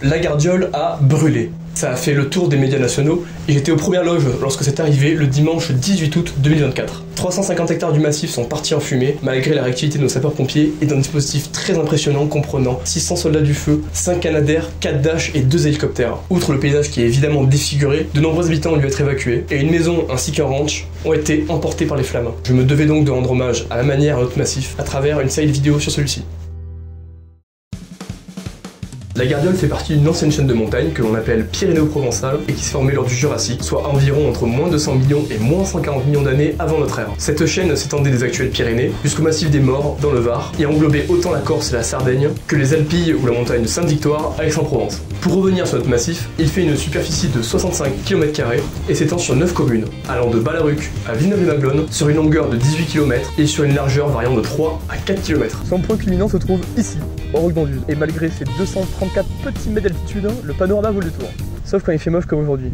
La Gardiole a brûlé. Ça a fait le tour des médias nationaux et j'étais aux premières loges lorsque c'est arrivé le dimanche 18 août 2024. 350 hectares du massif sont partis en fumée malgré la réactivité de nos sapeurs-pompiers et d'un dispositif très impressionnant comprenant 600 soldats du feu, 5 Canadair, 4 Dash et 2 hélicoptères. Outre le paysage qui est évidemment défiguré, de nombreux habitants ont dû être évacués et une maison ainsi qu'un ranch ont été emportés par les flammes. Je me devais donc de rendre hommage à la manière à notre massif à travers une série de vidéos sur celui-ci. La Gardiole fait partie d'une ancienne chaîne de montagnes que l'on appelle Pyrénéo-Provençale et qui s'est formée lors du Jurassique, soit environ entre moins 200 millions et moins 140 millions d'années avant notre ère. Cette chaîne s'étendait des actuelles Pyrénées jusqu'au massif des Maures dans le Var et englobait autant la Corse et la Sardaigne que les Alpilles ou la montagne de Sainte-Victoire à Aix-en-Provence. Pour revenir sur notre massif, il fait une superficie de 65 km² et s'étend sur 9 communes, allant de Ballaruc à Villeneuve-les-Maguelones sur une longueur de 18 km et sur une largeur variant de 3 à 4 km. Son point culminant se trouve ici, au Roc d'Anduze, et malgré ses 234 petits mètres d'altitude, le panorama vaut le détour. Sauf quand il fait moche comme aujourd'hui.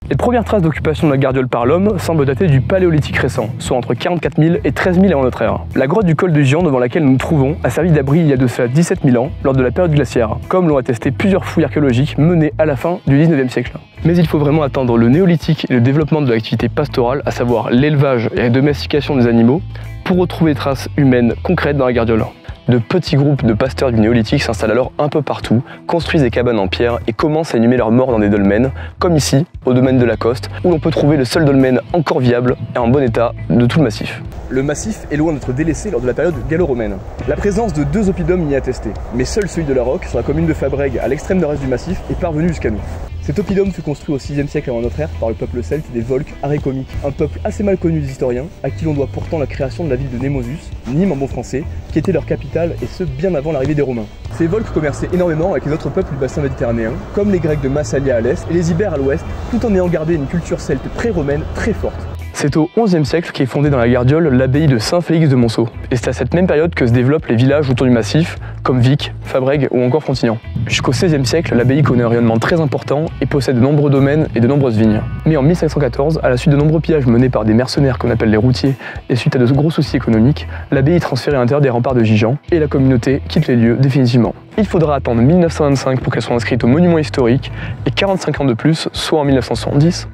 Les premières traces d'occupation de la Gardiole par l'homme semblent dater du Paléolithique récent, soit entre 44 000 et 13 000 avant notre ère. La grotte du col du Giant devant laquelle nous nous trouvons a servi d'abri il y a de cela 17 000 ans, lors de la période glaciaire, comme l'ont attesté plusieurs fouilles archéologiques menées à la fin du 19e siècle. Mais il faut vraiment attendre le néolithique et le développement de l'activité pastorale, à savoir l'élevage et la domestication des animaux, pour retrouver des traces humaines concrètes dans la Gardiole. De petits groupes de pasteurs du néolithique s'installent alors un peu partout, construisent des cabanes en pierre et commencent à inhumer leurs morts dans des dolmens, comme ici, au domaine de la Coste, où l'on peut trouver le seul dolmen encore viable et en bon état de tout le massif. Le massif est loin d'être délaissé lors de la période gallo-romaine. La présence de 2 oppidums y est attestée, mais seul celui de la Roque, sur la commune de Fabrègues, à l'extrême nord-est du massif, est parvenu jusqu'à nous. Cet oppidum fut construit au 6e siècle avant notre ère par le peuple celte des Volsques arécomiques, un peuple assez mal connu des historiens, à qui l'on doit pourtant la création de la ville de Nemosus, Nîmes en bon français, qui était leur capitale et ce bien avant l'arrivée des Romains. Ces Volsques commerçaient énormément avec les autres peuples du bassin méditerranéen, comme les Grecs de Massalia à l'est et les Ibères à l'ouest, tout en ayant gardé une culture celte pré-romaine très forte. C'est au XIe siècle qu'est fondée dans la Gardiole l'abbaye de Saint-Félix de Monceau. Et c'est à cette même période que se développent les villages autour du massif, comme Vic, Fabrègues ou encore Frontignan. Jusqu'au XVIe siècle, l'abbaye connaît un rayonnement très important et possède de nombreux domaines et de nombreuses vignes. Mais en 1514, à la suite de nombreux pillages menés par des mercenaires qu'on appelle les routiers, et suite à de gros soucis économiques, l'abbaye est transférée à l'intérieur des remparts de Gijan et la communauté quitte les lieux définitivement. Il faudra attendre 1925 pour qu'elle soit inscrite au monument historique et 45 ans de plus, soit en 1970,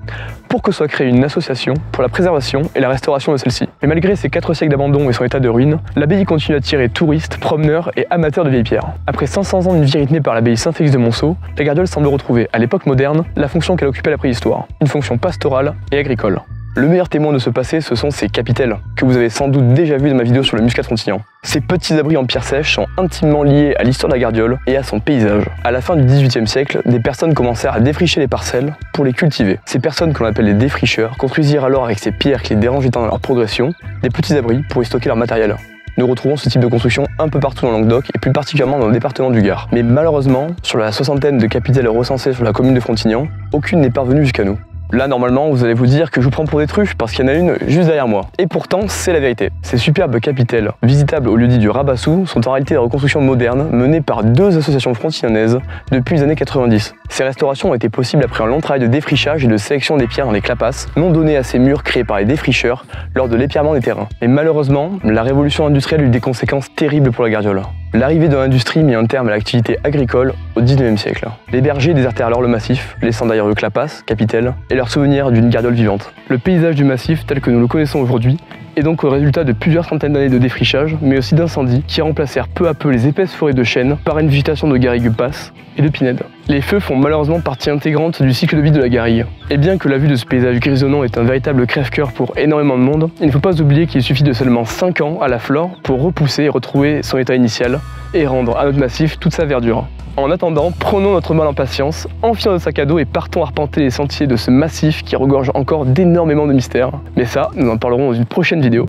pour que soit créée une association pour la préservation et la restauration de celle-ci. Mais malgré ses 4 siècles d'abandon et son état de ruine, l'abbaye continue à attirer touristes, promeneurs et amateurs de vieilles pierres. Après 500 ans d'une vie rythmée par l'abbaye Saint-Félix de Monceau, la Gardiole semble retrouver, à l'époque moderne, la fonction qu'elle occupait à la préhistoire, une fonction pastorale et agricole. Le meilleur témoin de ce passé, ce sont ces capitelles, que vous avez sans doute déjà vu dans ma vidéo sur le muscat frontignan. Ces petits abris en pierre sèche sont intimement liés à l'histoire de la Gardiole et à son paysage. À la fin du XVIIIe siècle, des personnes commencèrent à défricher les parcelles pour les cultiver. Ces personnes, qu'on appelle les défricheurs, construisirent alors avec ces pierres qui les dérangeaient dans leur progression, des petits abris pour y stocker leur matériel. Nous retrouvons ce type de construction un peu partout dans le Languedoc et plus particulièrement dans le département du Gard. Mais malheureusement, sur la soixantaine de capitelles recensées sur la commune de Frontignan, aucune n'est parvenue jusqu'à nous. Là, normalement, vous allez vous dire que je vous prends pour des truffes parce qu'il y en a une juste derrière moi. Et pourtant, c'est la vérité. Ces superbes capitelles, visitables au lieu-dit du Rabassou, sont en réalité des reconstructions modernes menées par 2 associations frontignonnaises depuis les années 90. Ces restaurations ont été possibles après un long travail de défrichage et de sélection des pierres dans les clapasses, non données à ces murs créés par les défricheurs lors de l'épièrement des terrains. Mais malheureusement, la révolution industrielle eut des conséquences terribles pour la Gardiole. L'arrivée de l'industrie mit un terme à l'activité agricole au 19e siècle. Les bergers désertèrent alors le massif, laissant derrière eux clapasses, capitelles et leurs souvenirs d'une Gardiole vivante. Le paysage du massif tel que nous le connaissons aujourd'hui est donc le résultat de plusieurs centaines d'années de défrichage, mais aussi d'incendies qui remplacèrent peu à peu les épaisses forêts de chênes par une végétation de garrigues passes et de pinèdes. Les feux font malheureusement partie intégrante du cycle de vie de la garrigue. Et bien que la vue de ce paysage grisonnant est un véritable crève-cœur pour énormément de monde, il ne faut pas oublier qu'il suffit de seulement 5 ans à la flore pour repousser et retrouver son état initial et rendre à notre massif toute sa verdure. En attendant, prenons notre mal en patience, enfilons notre sac à dos et partons arpenter les sentiers de ce massif qui regorge encore d'énormément de mystères. Mais ça, nous en parlerons dans une prochaine vidéo.